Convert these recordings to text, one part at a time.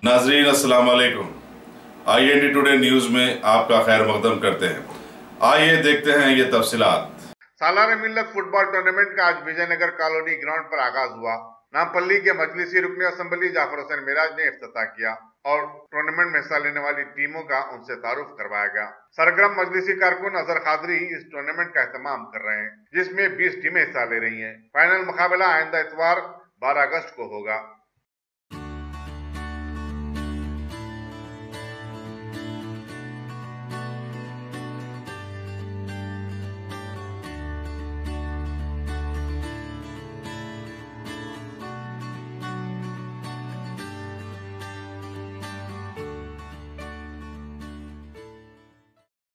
नाजरीन अस्सलाम वालेकुम। IND टुडे न्यूज में आपका खैर मकदम करते हैं। आइए देखते हैं ये तफसीलात। सालार मिल्लत फुटबॉल टूर्नामेंट का आज विजयनगर कॉलोनी ग्राउंड पर आगाज हुआ। नामपल्ली के मजलिसी रुकने असेंबली जाफर हुसैन मिराज ने इफ्तिताह किया और टूर्नामेंट में हिस्सा लेने वाली टीमों का उनसे तारुफ करवाया गया। सरगर्म मजलिसी कारकुन अजहर खादरी इस टूर्नामेंट का एहतमाम कर रहे हैं, जिसमें 20 टीमें हिस्सा ले रही हैं। फाइनल मुकाबला आइंदा इतवार 12 अगस्त को होगा।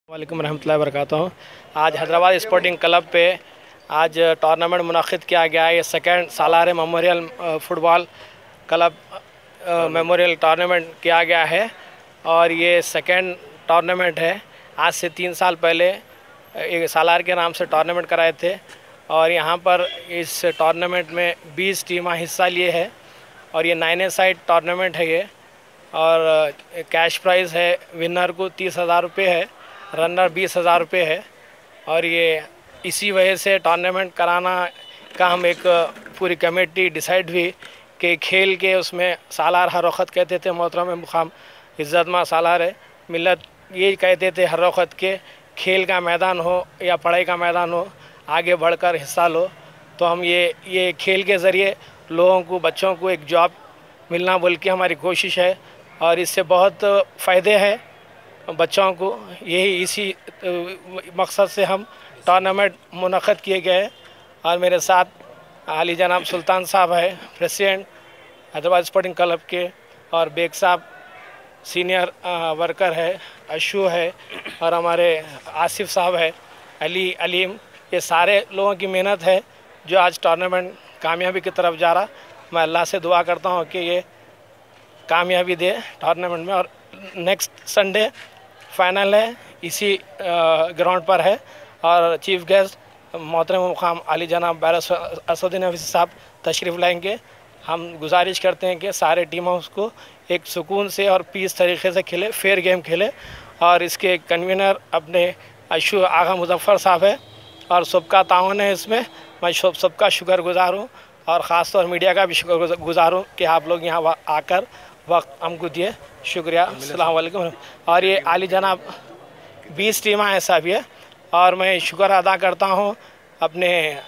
वालेकुम रहमतुल्लाहि वबरकातुहू। आज हैदराबाद स्पोर्टिंग क्लब पे आज टूर्नामेंट मुनाकिद किया गया है। ये second Salar memorial football club memorial tournament किया गया है और ये सेकेंड टूर्नामेंट है। आज से 3 साल पहले एक सालार के नाम से टूर्नामेंट कराए थे और यहाँ पर इस टूर्नामेंट में 20 टीमें हिस्सा लिए है और ये 9 साइड टूर्नामेंट है ये। और कैश प्राइज़ है, विनर को 30,000 रुपये है, रनर 20,000 रुपये है। और ये इसी वजह से टूर्नामेंट कराना का हम एक पूरी कमेटी डिसाइड हुई कि खेल के उसमें सालार हर वक्त कहते थे मोहतरम मुकाम इज़्ज़त मां सालार है मिल्लत, ये कहते थे हर वक्त के खेल का मैदान हो या पढ़ाई का मैदान हो, आगे बढ़कर हिस्सा लो। तो हम ये खेल के ज़रिए लोगों को, बच्चों को एक जॉब मिलना बोल के हमारी कोशिश है और इससे बहुत फ़ायदे हैं बच्चों को। यही इसी मकसद से हम टूर्नामेंट मुनक़्क़िद किए गए। और मेरे साथ आली जनाब सुल्तान साहब है, प्रेसिडेंट हैदराबाद स्पोर्टिंग क्लब के, और बेग साहब सीनियर वर्कर है, अशु है, और हमारे आसिफ साहब है, अलीम। ये सारे लोगों की मेहनत है जो आज टूर्नामेंट कामयाबी की तरफ जा रहा। मैं अल्लाह से दुआ करता हूँ कि ये कामयाबी दे टूर्नामेंट में। और नेक्स्ट संडे फाइनल है, इसी ग्राउंड पर है और चीफ गेस्ट मोहतरम मुकाम अली जनाब बैरिस्टर असदुद्दीन हफीज़ साहब तशरीफ़ लाएंगे। हम गुजारिश करते हैं कि सारे टीमों को एक सुकून से और पीस तरीके से खेले, फेयर गेम खेले। और इसके कन्वीनर अपने अशु आगा मुजफ्फर साहब है और सबका ताउन है इसमें। मैं सबका शुक्रगुजार हूँ और ख़ास तौर मीडिया का भी शुक्रगुजार हूँ कि आप लोग यहाँ आकर वक्त हमको दिए, शुक्रिया। अस्सलाम वालेकुम। और ये आली जनाब 20 टीमें ऐसा भी है और मैं शुक्र अदा करता हूँ अपने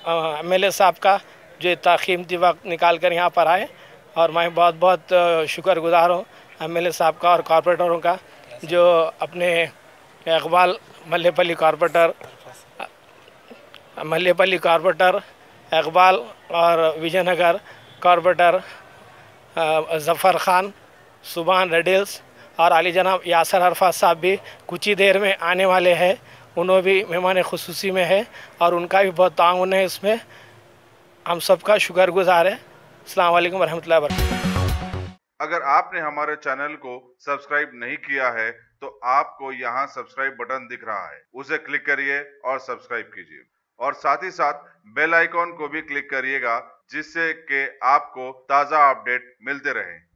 MLA साहब का जो इतना कीमती वक्त निकाल कर यहाँ पर आए। और मैं बहुत बहुत शुक्रगुजार हूँ MLA साहब का और कॉरपोरेटरों का, जो अपने इकबाल मल्लेपल्ली कॉरपोरेटर इकबाल और विजयनगर कॉरपोरेटर ज़फ़र ख़ान, सुबान रेडिल्स और अली जनाब यासर अरफात साहब भी कुछ ही देर में आने वाले हैं। उन्होंने भी मेहमान खुसूसी में है और उनका भी बहुत ताउन है इसमें। हम सबका शुक्रगुजार है। अस्सलाम वालेकुम रहमतुल्लाहि व बरकातुहू। अगर आपने हमारे चैनल को सब्सक्राइब नहीं किया है तो आपको यहाँ सब्सक्राइब बटन दिख रहा है, उसे क्लिक करिए और सब्सक्राइब कीजिए। और साथ ही साथ बेल आइकॉन को भी क्लिक करिएगा, जिससे कि आपको ताज़ा अपडेट मिलते रहें।